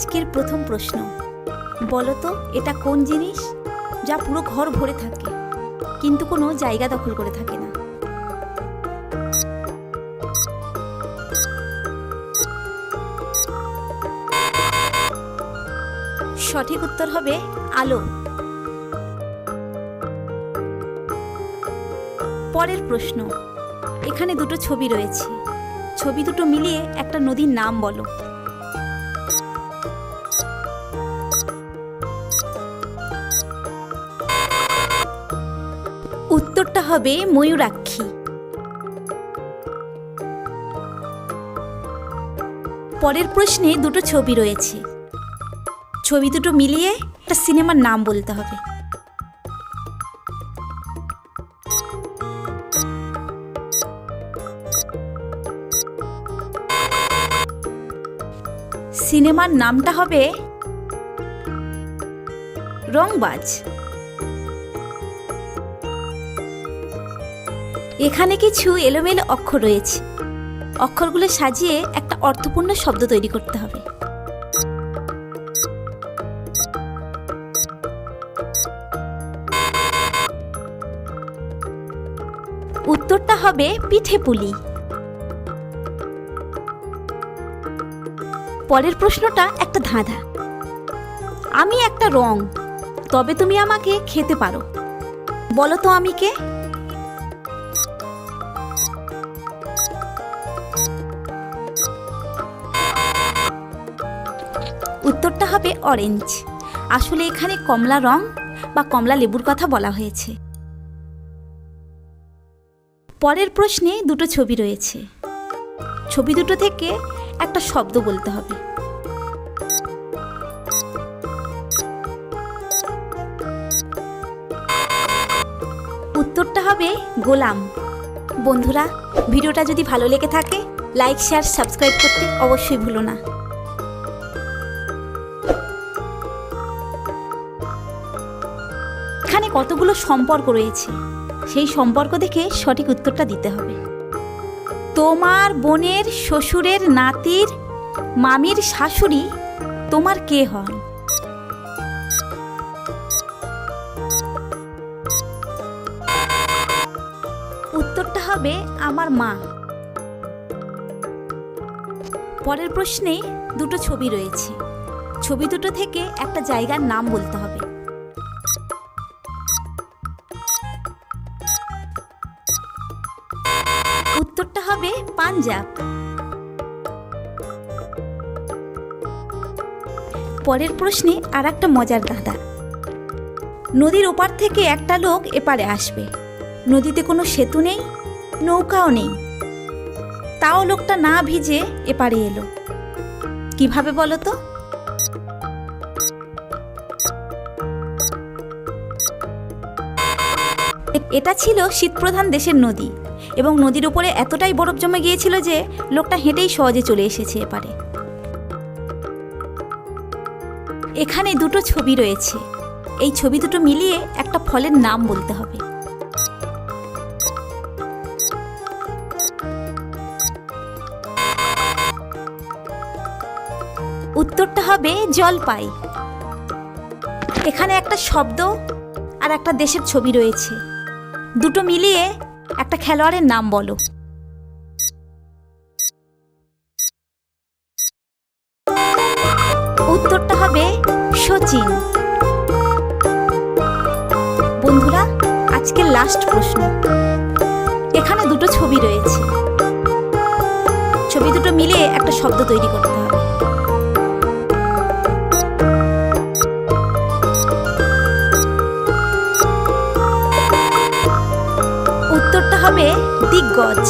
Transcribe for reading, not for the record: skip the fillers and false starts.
আজকের প্রথম প্রশ্ন, বলো তো এটা কোন জিনিস যা পুরো ঘর ভরে থাকে কিন্তু কোনো জায়গা দখল করে থাকে না? সঠিক উত্তর হবে আলো। পরের প্রশ্ন, এখানে দুটো ছবি রয়েছে, ছবি দুটো মিলিয়ে একটা নদীর নাম বলো। উত্তরটা হবে ময়ূরাক্ষী। পরের প্রশ্নে দুটো ছবি রয়েছে, ছবি দুটো মিলিয়ে একটা সিনেমার নাম বলতে হবে। সিনেমার নামটা হবে রংবাজ। এখানে কিছু এলোমেলো অক্ষর রয়েছে, অক্ষরগুলো সাজিয়ে একটা অর্থপূর্ণ শব্দ তৈরি করতে হবে। উত্তরটা হবে পিঠে পুলি। পরের প্রশ্নটা একটা ধাঁধা, আমি একটা রং, তবে তুমি আমাকে খেতে পারো, বলো তো আমি কে? উত্তরটা হবে অরেঞ্জ। আসলে এখানে কমলা রং বা কমলা লেবুর কথা বলা হয়েছে। পরের প্রশ্নে দুটো ছবি রয়েছে, ছবি দুটো থেকে একটা শব্দ বলতে হবে। উত্তরটা হবে গোলাম। বন্ধুরা, ভিডিওটা যদি ভালো লেগে থাকে লাইক, শেয়ার, সাবস্ক্রাইব করতে অবশ্যই ভুলো না। এখানে কতগুলো সম্পর্ক রয়েছে, সেই সম্পর্ক দেখে সঠিক উত্তরটা দিতে হবে। তোমার বোনের শ্বশুরের নাতির মামির শাশুড়ি তোমার কে হন? উত্তরটা হবে আমার মা। পরের প্রশ্নে দুটো ছবি রয়েছে, ছবি দুটো থেকে একটা জায়গার নাম বলতে হবে। উত্তরটা হবে পাঞ্জাব। পরের প্রশ্নে আর একটা মজার ধাঁধা, নদীর ওপার থেকে একটা লোক এপারে আসবে, নদীতে কোনো সেতু নেই, নৌকাও নেই, তাও লোকটা না ভিজে এপারে এলো, কিভাবে বলো তো? এটা ছিল শীতপ্রধান দেশের নদী এবং নদীর উপরে এতটাই বরফ জমে গিয়েছিল যে লোকটা হেঁটেই সহজে চলে এসেছে এপারে। এখানে দুটো ছবি রয়েছে, এই ছবি দুটো মিলিয়ে একটা ফলের নাম বলতে হবে। উত্তরটা হবে জলপাই। এখানে একটা শব্দ আর একটা দেশের ছবি রয়েছে, দুটো মিলিয়ে একটা খেলোয়াড়ের নাম বলো। উত্তরটা হবে সচিন। বন্ধুরা, আজকের লাস্ট প্রশ্ন, এখানে দুটো ছবি রয়েছে, ছবি দুটো মিলিয়ে একটা শব্দ তৈরি করতে হবে। উত্তরটা হবে দিগ্গজ।